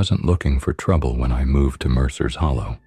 wasn't looking for trouble when I moved to Mercer's Hollow.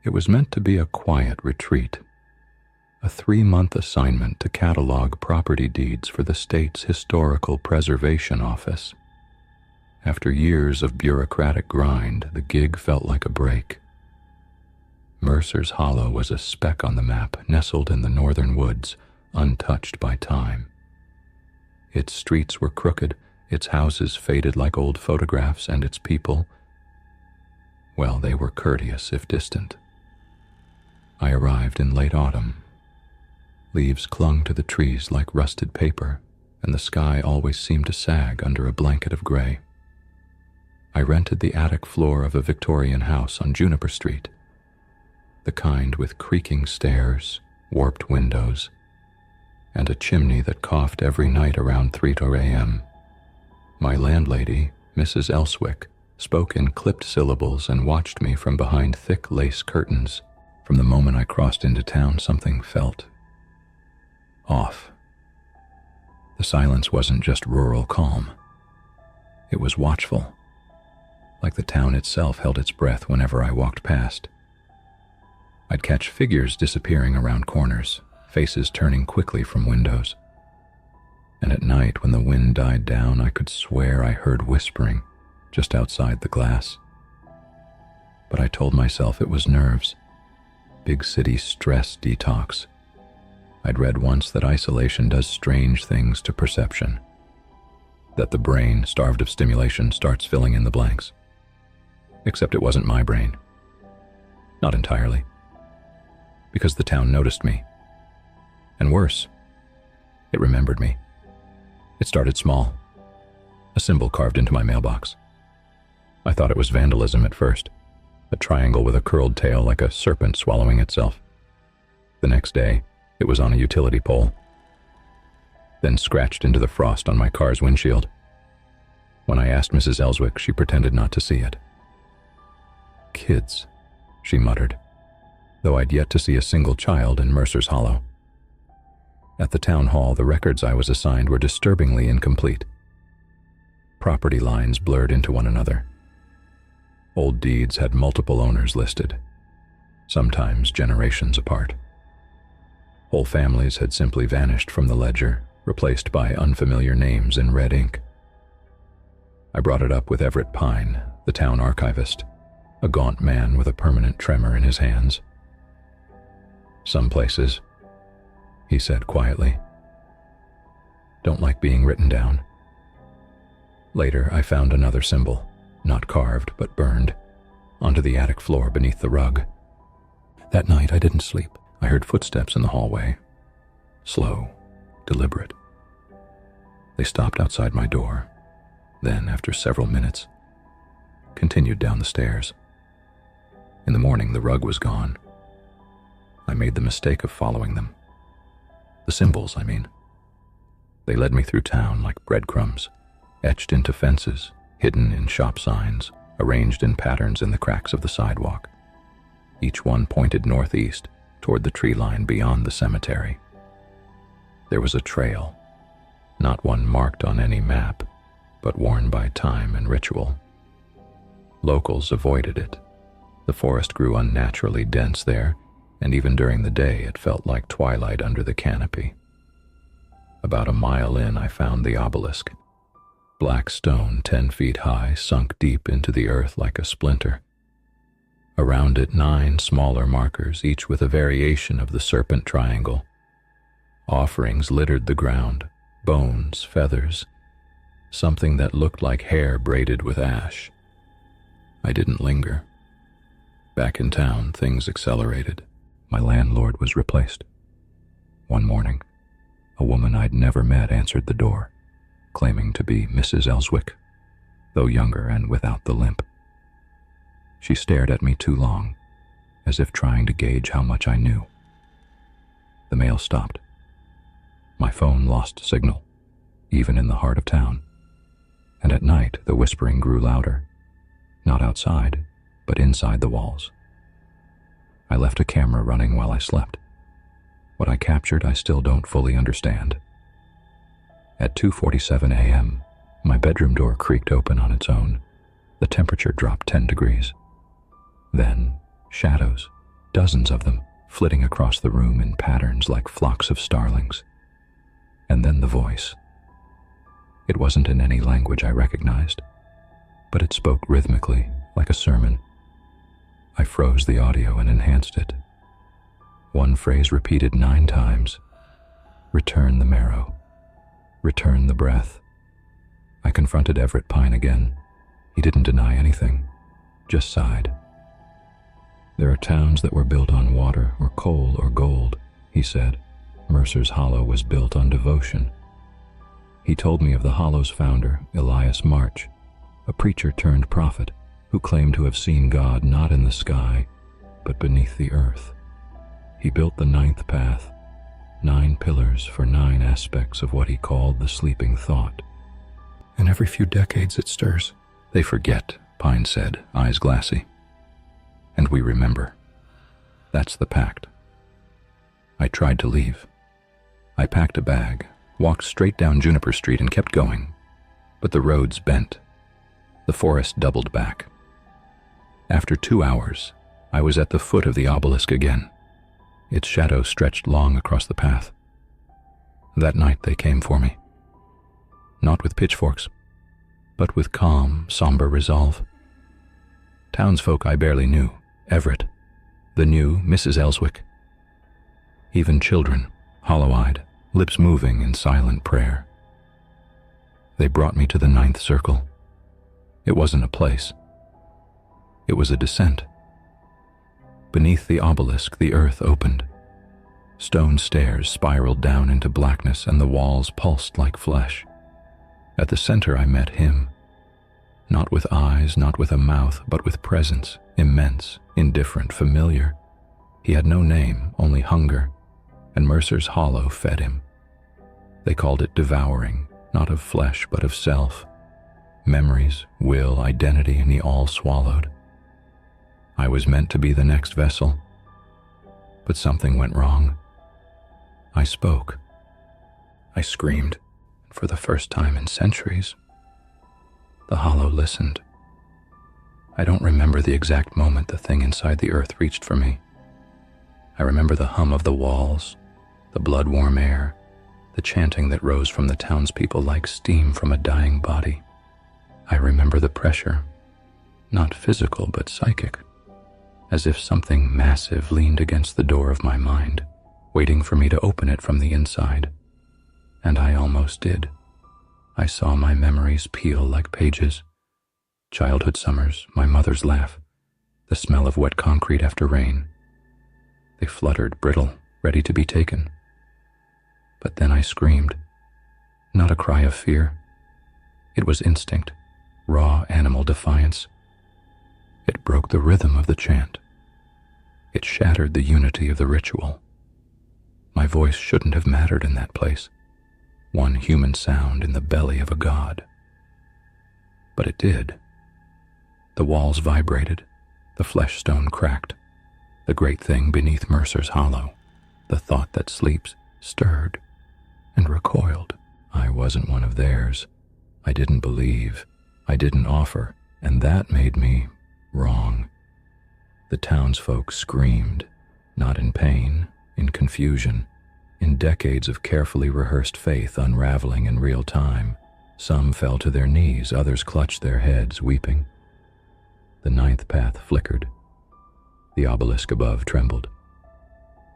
It was meant to be a quiet retreat, a 3-month assignment to catalog property deeds for the state's Historical Preservation Office. After years of bureaucratic grind, the gig felt like a break. Mercer's Hollow was a speck on the map, nestled in the northern woods, untouched by time. Its streets were crooked, its houses faded like old photographs, and its people, well, they were courteous if distant. I arrived in late autumn. Leaves clung to the trees like rusted paper, and the sky always seemed to sag under a blanket of gray. I rented the attic floor of a Victorian house on Juniper Street, the kind with creaking stairs, warped windows, and a chimney that coughed every night around 3 a.m. My landlady, Mrs. Elswick, spoke in clipped syllables and watched me from behind thick lace curtains. From the moment I crossed into town, something felt off. The silence wasn't just rural calm. It was watchful, like the town itself held its breath whenever I walked past. I'd catch figures disappearing around corners, faces turning quickly from windows. And at night, when the wind died down, I could swear I heard whispering just outside the glass. But I told myself it was nerves, big city stress detox. I'd read once that isolation does strange things to perception, that the brain, starved of stimulation, starts filling in the blanks. Except it wasn't my brain. Not entirely. Because the town noticed me. And worse, it remembered me. It started small, a symbol carved into my mailbox. I thought it was vandalism at first, a triangle with a curled tail like a serpent swallowing itself. The next day, it was on a utility pole, then scratched into the frost on my car's windshield. When I asked Mrs. Elswick, she pretended not to see it. Kids, she muttered, though I'd yet to see a single child in Mercer's Hollow. At the town hall, the records I was assigned were disturbingly incomplete. Property lines blurred into one another. Old deeds had multiple owners listed, sometimes generations apart. Whole families had simply vanished from the ledger, replaced by unfamiliar names in red ink. I brought it up with Everett Pine, the town archivist, a gaunt man with a permanent tremor in his hands. Some places, he said quietly, don't like being written down. Later, I found another symbol, not carved but burned, onto the attic floor beneath the rug. That night, I didn't sleep. I heard footsteps in the hallway, slow, deliberate. They stopped outside my door, then, after several minutes, continued down the stairs. In the morning, the rug was gone. I made the mistake of following them. The symbols, I mean. They led me through town like breadcrumbs, etched into fences, hidden in shop signs, arranged in patterns in the cracks of the sidewalk. Each one pointed northeast, toward the tree line beyond the cemetery. There was a trail, not one marked on any map, but worn by time and ritual. Locals avoided it. The forest grew unnaturally dense there, and even during the day it felt like twilight under the canopy. About a mile in, I found the obelisk. Black stone 10 feet high, sunk deep into the earth like a splinter. Around it 9 smaller markers, each with a variation of the serpent triangle. Offerings littered the ground, bones, feathers, something that looked like hair braided with ash. I didn't linger. Back in town, things accelerated. My landlord was replaced. One morning, a woman I'd never met answered the door, claiming to be Mrs. Elswick, though younger and without the limp. She stared at me too long, as if trying to gauge how much I knew. The mail stopped. My phone lost signal, even in the heart of town. And at night, the whispering grew louder, not outside, but inside the walls. I left a camera running while I slept. What I captured, I still don't fully understand. At 2:47 a.m., my bedroom door creaked open on its own, The temperature dropped 10 degrees. Then, shadows, dozens of them, flitting across the room in patterns like flocks of starlings. And then the voice. It wasn't in any language I recognized, but it spoke rhythmically, like a sermon. I froze the audio and enhanced it. One phrase repeated 9 times. Return the marrow. Return the breath. I confronted Everett Pine again. He didn't deny anything, just sighed. There are towns that were built on water or coal or gold, he said. Mercer's Hollow was built on devotion. He told me of the Hollow's founder, Elias March, a preacher turned prophet who claimed to have seen God not in the sky, but beneath the earth. He built the 9th path, 9 pillars for 9 aspects of what he called the sleeping thought. And every few decades it stirs. They forget, Pine said, eyes glassy. And we remember. That's the pact. I tried to leave. I packed a bag, walked straight down Juniper Street and kept going. But the roads bent. The forest doubled back. After 2 hours, I was at the foot of the obelisk again. Its shadow stretched long across the path. That night they came for me. Not with pitchforks, but with calm, somber resolve. Townsfolk I barely knew, Everett, the new Mrs. Ellswick. Even children, hollow-eyed, lips moving in silent prayer. They brought me to the 9th circle. It wasn't a place. It was a descent. Beneath the obelisk, the earth opened. Stone stairs spiraled down into blackness and the walls pulsed like flesh. At the center I met him. Not with eyes, not with a mouth, but with presence, immense, indifferent, familiar. He had no name, only hunger, and Mercer's Hollow fed him. They called it devouring, not of flesh, but of self. Memories, will, identity, and he all swallowed. I was meant to be the next vessel, but something went wrong. I spoke. I screamed, and for the first time in centuries, the Hollow listened. I don't remember the exact moment the thing inside the earth reached for me. I remember the hum of the walls, the blood-warm air, the chanting that rose from the townspeople like steam from a dying body. I remember the pressure, not physical but psychic, as if something massive leaned against the door of my mind, waiting for me to open it from the inside. And I almost did. I saw my memories peel like pages. Childhood summers, my mother's laugh, the smell of wet concrete after rain. They fluttered, brittle, ready to be taken. But then I screamed. Not a cry of fear. It was instinct, raw animal defiance. It broke the rhythm of the chant. It shattered the unity of the ritual. My voice shouldn't have mattered in that place. One human sound in the belly of a god. But it did. The walls vibrated, the flesh stone cracked. The great thing beneath Mercer's Hollow, the thought that sleeps, stirred and recoiled. I wasn't one of theirs. I didn't believe. I didn't offer, and that made me wrong. The townsfolk screamed, not in pain, in confusion, in decades of carefully rehearsed faith unraveling in real time. Some fell to their knees, others clutched their heads, weeping. The 9th path flickered. The obelisk above trembled.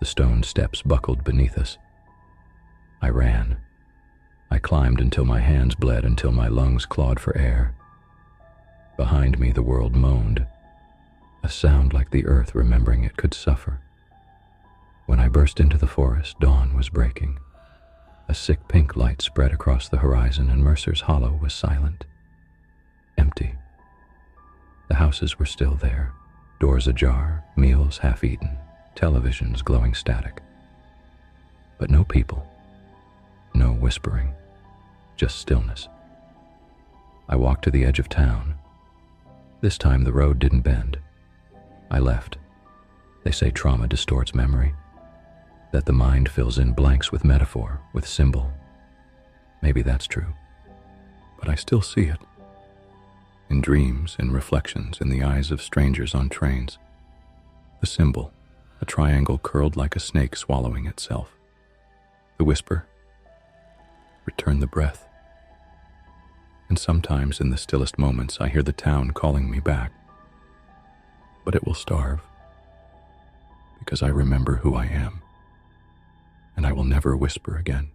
The stone steps buckled beneath us. I ran. I climbed until my hands bled, until my lungs clawed for air. Behind me the world moaned, a sound like the earth remembering it could suffer. When I burst into the forest, dawn was breaking. A sick pink light spread across the horizon, and Mercer's Hollow was silent, empty. The houses were still there, doors ajar, meals half-eaten, televisions glowing static. But no people, no whispering, just stillness. I walked to the edge of town. This time the road didn't bend. I left. They say trauma distorts memory, that the mind fills in blanks with metaphor, with symbol. Maybe that's true, but I still see it. in dreams, in reflections, in the eyes of strangers on trains. The symbol, a triangle curled like a snake swallowing itself. The whisper, return the breath. And sometimes in the stillest moments I hear the town calling me back. But it will starve, because I remember who I am, and I will never whisper again.